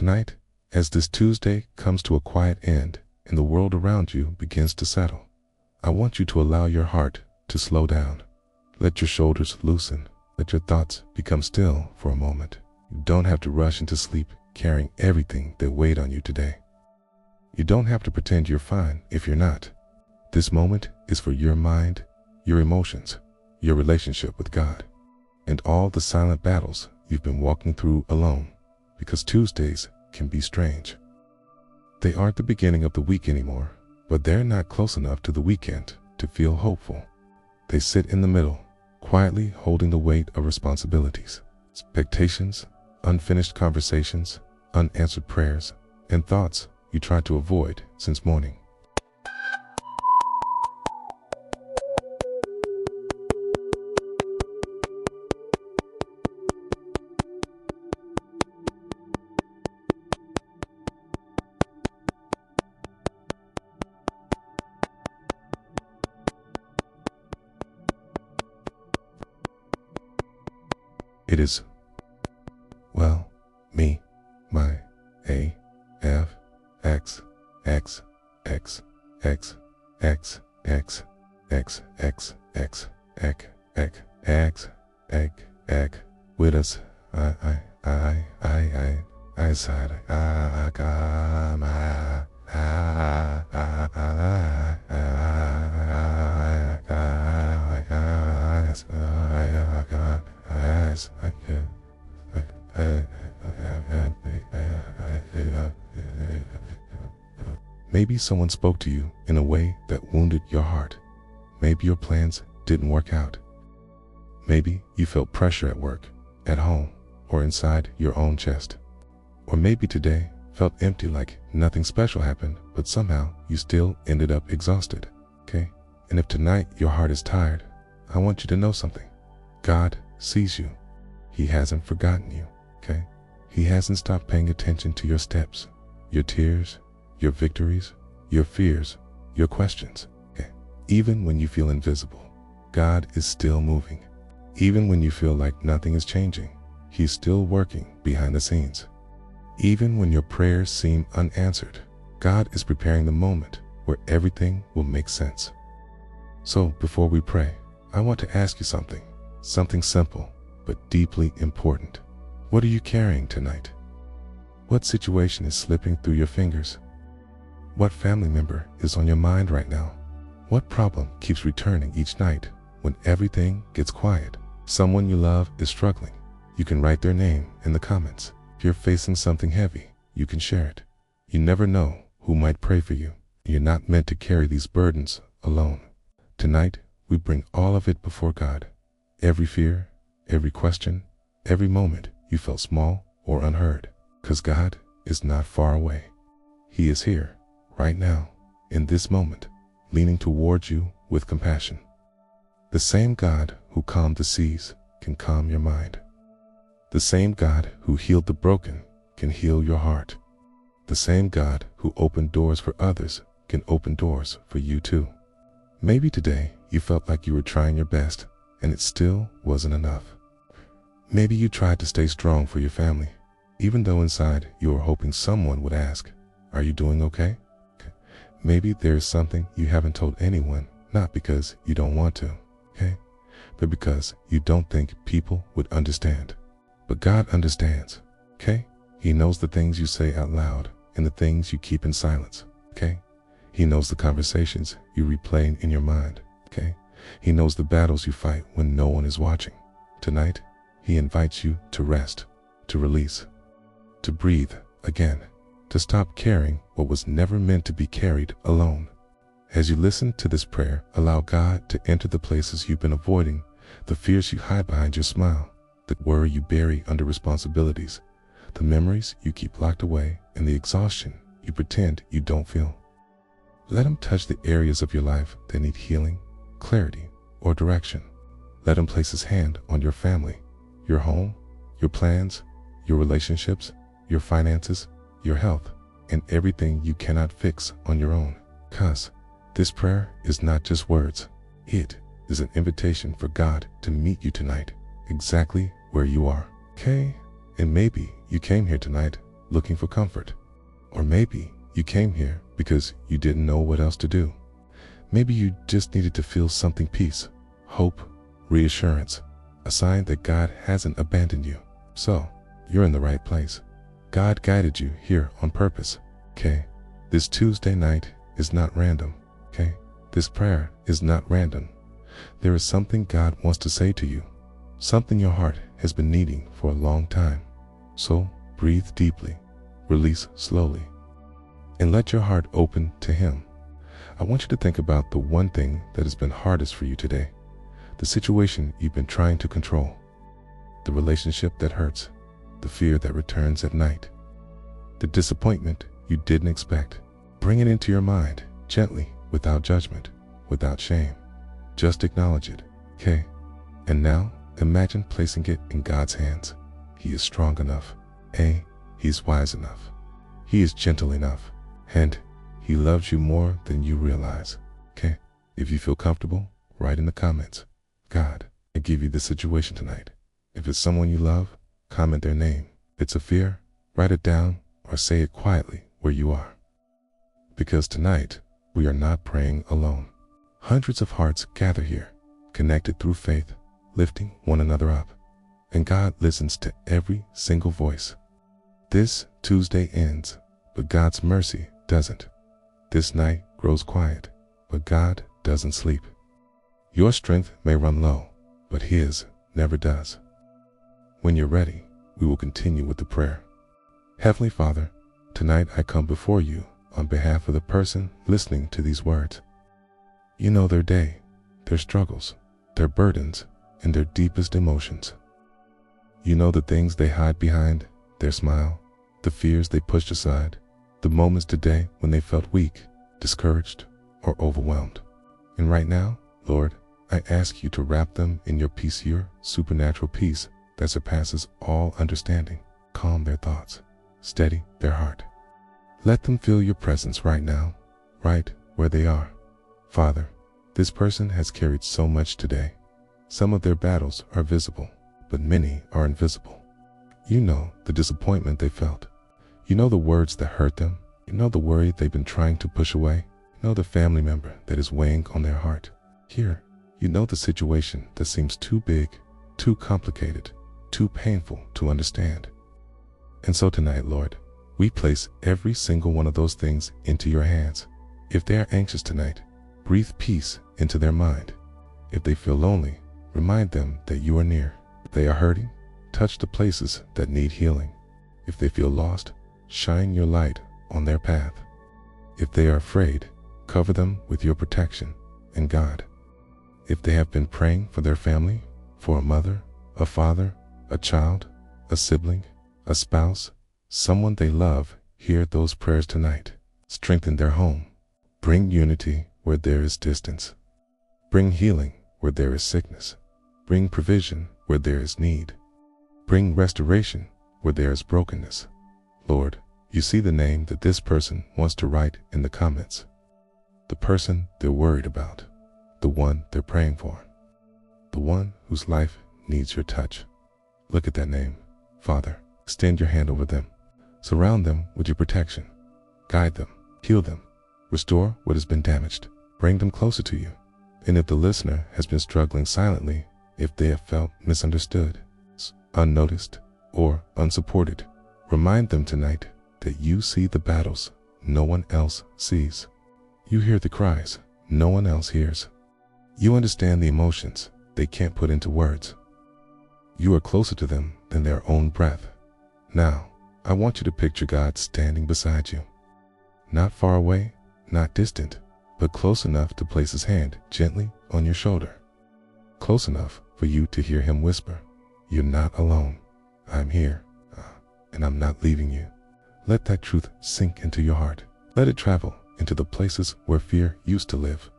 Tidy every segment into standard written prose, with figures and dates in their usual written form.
Tonight, as this Tuesday comes to a quiet end and the world around you begins to settle, I want you to allow your heart to slow down. Let your shoulders loosen. Let your thoughts become still for a moment. You don't have to rush into sleep carrying everything that weighed on you today. You don't have to pretend you're fine if you're not. This moment is for your mind, your emotions, your relationship with God, and all the silent battles you've been walking through alone, because Tuesdays can be strange. They aren't the beginning of the week anymore, but they're not close enough to the weekend to feel hopeful. They sit in the middle, quietly holding the weight of responsibilities, expectations, unfinished conversations, unanswered prayers, and thoughts you tried to avoid since morning. It is, well, me, my, A, F, X, X, X, X, X, X, X, X, X, X, X, X, X, X, with us, I side, I got my, Maybe someone spoke to you in a way that wounded your heart. Maybe your plans didn't work out. Maybe you felt pressure at work, at home, or inside your own chest. Or maybe today felt empty, like nothing special happened, but somehow you still ended up exhausted, okay? And if tonight your heart is tired, I want you to know something. God sees you. He hasn't forgotten you, okay? He hasn't stopped paying attention to your steps, your tears, your victories, your fears, your questions, okay? Even when you feel invisible, God is still moving. Even when you feel like nothing is changing, He's still working behind the scenes. Even when your prayers seem unanswered, God is preparing the moment where everything will make sense. So before we pray, I want to ask you something simple but deeply important. What are you carrying tonight? What situation is slipping through your fingers? What family member is on your mind right now? What problem keeps returning each night when everything gets quiet? Someone you love is struggling. You can write their name in the comments. If you're facing something heavy, you can share it. You never know who might pray for you. You're not meant to carry these burdens alone. Tonight, we bring all of it before God. Every fear, every question, every moment you felt small or unheard. Because God is not far away. He is here, right now, in this moment, leaning towards you with compassion. The same God who calmed the seas can calm your mind. The same God who healed the broken can heal your heart. The same God who opened doors for others can open doors for you too. Maybe today you felt like you were trying your best and it still wasn't enough. Maybe you tried to stay strong for your family, even though inside you were hoping someone would ask, "Are you doing okay?" Maybe there's something you haven't told anyone, not because you don't want to, okay? But because you don't think people would understand. But God understands, okay? He knows the things you say out loud and the things you keep in silence, okay? He knows the conversations you replay in your mind, okay? He knows the battles you fight when no one is watching. Tonight, He invites you to rest, to release, to breathe again, to stop carrying what was never meant to be carried alone. As you listen to this prayer, allow God to enter the places you've been avoiding, the fears you hide behind your smile, the worry you bury under responsibilities, the memories you keep locked away, and the exhaustion you pretend you don't feel. Let Him touch the areas of your life that need healing, clarity, or direction. Let Him place His hand on your family, your home, your plans, your relationships, your finances, your health, and everything you cannot fix on your own. 'Cause this prayer is not just words. It is an invitation for God to meet you tonight, exactly where you are. Okay? And maybe you came here tonight looking for comfort. Or maybe you came here because you didn't know what else to do. Maybe you just needed to feel something: peace, hope, reassurance, a sign that God hasn't abandoned you. So, you're in the right place. God guided you here on purpose, okay? This Tuesday night is not random, okay? This prayer is not random. There is something God wants to say to you, something your heart has been needing for a long time. So, breathe deeply, release slowly, and let your heart open to Him. I want you to think about the one thing that has been hardest for you today, the situation you've been trying to control, the relationship that hurts, the fear that returns at night, the disappointment you didn't expect. Bring it into your mind, gently, without judgment, without shame. Just acknowledge it, okay? And now, imagine placing it in God's hands. He is strong enough. He's wise enough. He is gentle enough. And He loves you more than you realize, okay? If you feel comfortable, write in the comments, God, I give you this situation tonight. If it's someone you love, comment their name. If it's a fear, write it down or say it quietly where you are. Because tonight, we are not praying alone. Hundreds of hearts gather here, connected through faith, lifting one another up. And God listens to every single voice. This Tuesday ends, but God's mercy doesn't. This night grows quiet, but God doesn't sleep. Your strength may run low, but His never does. When you're ready, we will continue with the prayer. Heavenly Father, tonight I come before you on behalf of the person listening to these words. You know their day, their struggles, their burdens, and their deepest emotions. You know the things they hide behind their smile, the fears they pushed aside, the moments today when they felt weak, discouraged, or overwhelmed. And right now, Lord, I ask you to wrap them in your peace, your supernatural peace that surpasses all understanding. Calm their thoughts, steady their heart. Let them feel your presence right now, right where they are. Father, this person has carried so much today. Some of their battles are visible, but many are invisible. You know the disappointment they felt. You know the words that hurt them. You know the worry they've been trying to push away. You know the family member that is weighing on their heart. Here, you know the situation that seems too big, too complicated, too painful to understand. And so tonight, Lord, we place every single one of those things into your hands. If they are anxious tonight, breathe peace into their mind. If they feel lonely, remind them that you are near. If they are hurting, touch the places that need healing. If they feel lost, shine your light on their path. If they are afraid, cover them with your protection and God. If they have been praying for their family, for a mother, a father, a child, a sibling, a spouse, someone they love, hear those prayers tonight. Strengthen their home. Bring unity where there is distance. Bring healing where there is sickness. Bring provision where there is need. Bring restoration where there is brokenness. Lord, you see the name that this person wants to write in the comments. The person they're worried about. The one they're praying for. The one whose life needs your touch. Look at that name, Father. Extend your hand over them. Surround them with your protection. Guide them, heal them, restore what has been damaged. Bring them closer to you. And if the listener has been struggling silently, if they have felt misunderstood, unnoticed, or unsupported, remind them tonight that you see the battles no one else sees. You hear the cries no one else hears. You understand the emotions they can't put into words. You are closer to them than their own breath. Now, I want you to picture God standing beside you. Not far away, not distant, but close enough to place His hand gently on your shoulder. Close enough for you to hear Him whisper, "You're not alone. I'm here, and I'm not leaving you." Let that truth sink into your heart. Let it travel into the places where fear used to live.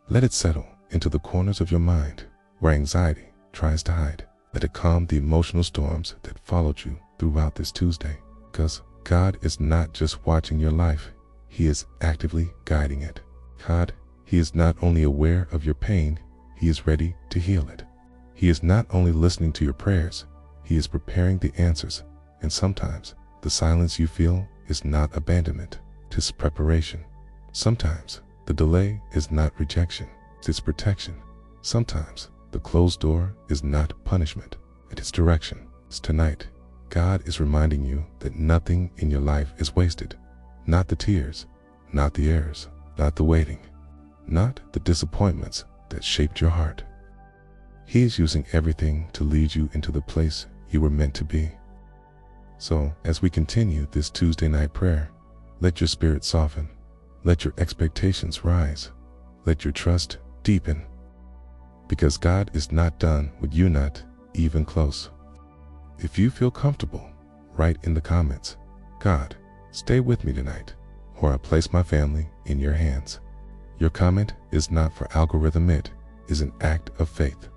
Let it settle into the corners of your mind where anxiety tries to hide. Let it calm the emotional storms that followed you throughout this Tuesday. Because God is not just watching your life, He is actively guiding it. God, He is not only aware of your pain, He is ready to heal it. He is not only listening to your prayers, He is preparing the answers, and sometimes the silence you feel is not abandonment, it is preparation. Sometimes the delay is not rejection, it is protection. Sometimes the closed door is not punishment, it is direction. Tonight, God is reminding you that nothing in your life is wasted. Not the tears, not the errors, not the waiting, not the disappointments that shaped your heart. He is using everything to lead you into the place you were meant to be. So, as we continue this Tuesday night prayer, let your spirit soften, let your expectations rise, let your trust deepen, because God is not done with you, not even close. If you feel comfortable, write in the comments, "God, stay with me tonight," or "I place my family in your hands." Your comment is not for algorithm, it is an act of faith.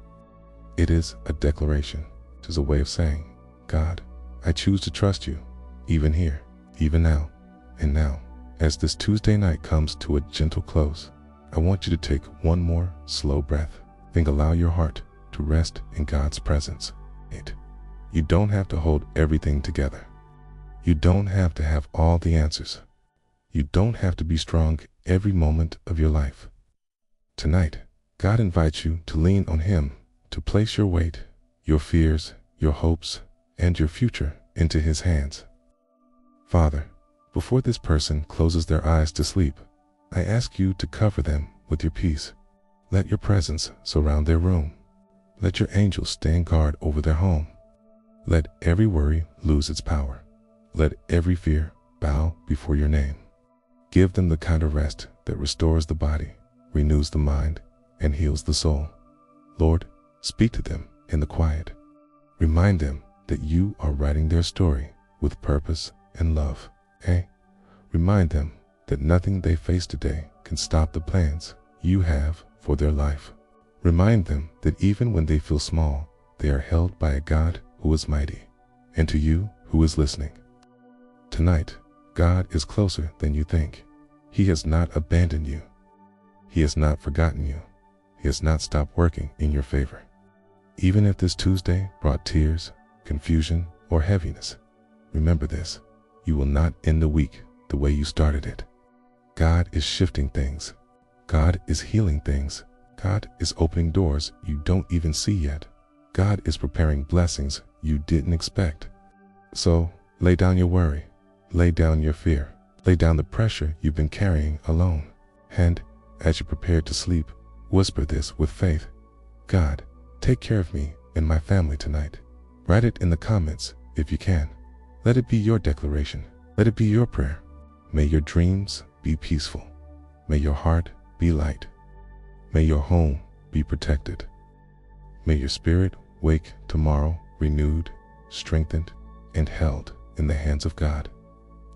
It is a declaration. It is a way of saying, "God, I choose to trust you, even here, even now." And now, as this Tuesday night comes to a gentle close, I want you to take one more slow breath. Think, allow your heart to rest in God's presence. You don't have to hold everything together. You don't have to have all the answers. You don't have to be strong every moment of your life. Tonight, God invites you to lean on Him, to place your weight, your fears, your hopes, and your future into His hands. Father, before this person closes their eyes to sleep, I ask you to cover them with your peace. Let your presence surround their room. Let your angels stand guard over their home. Let every worry lose its power. Let every fear bow before your name. Give them the kind of rest that restores the body, renews the mind, and heals the soul. Lord, speak to them in the quiet. Remind them that you are writing their story with purpose and love. Remind them that nothing they face today can stop the plans you have for their life. Remind them that even when they feel small, they are held by a God who is mighty. And to you who is listening, tonight, God is closer than you think. He has not abandoned you. He has not forgotten you. He has not stopped working in your favor. Even if this Tuesday brought tears, confusion, or heaviness, remember this: you will not end the week the way you started it. God is shifting things. God is healing things. God is opening doors you don't even see yet. God is preparing blessings you didn't expect. So, lay down your worry, lay down your fear, lay down the pressure you've been carrying alone. And, as you prepare to sleep, whisper this with faith: God, take care of me and my family tonight. Write it in the comments if you can. Let it be your declaration. Let it be your prayer. May your dreams be peaceful. May your heart be light. May your home be protected. May your spirit wake tomorrow renewed, strengthened, and held in the hands of God.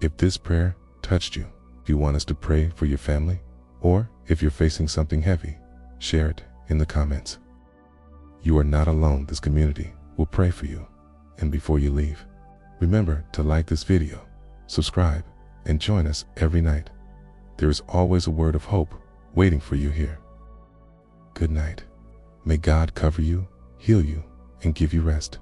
If this prayer touched you, if you want us to pray for your family, or if you're facing something heavy, share it in the comments. You are not alone. This community will pray for you. And before you leave, remember to like this video, subscribe, and join us every night. There is always a word of hope waiting for you here. Good night. May God cover you, heal you, and give you rest.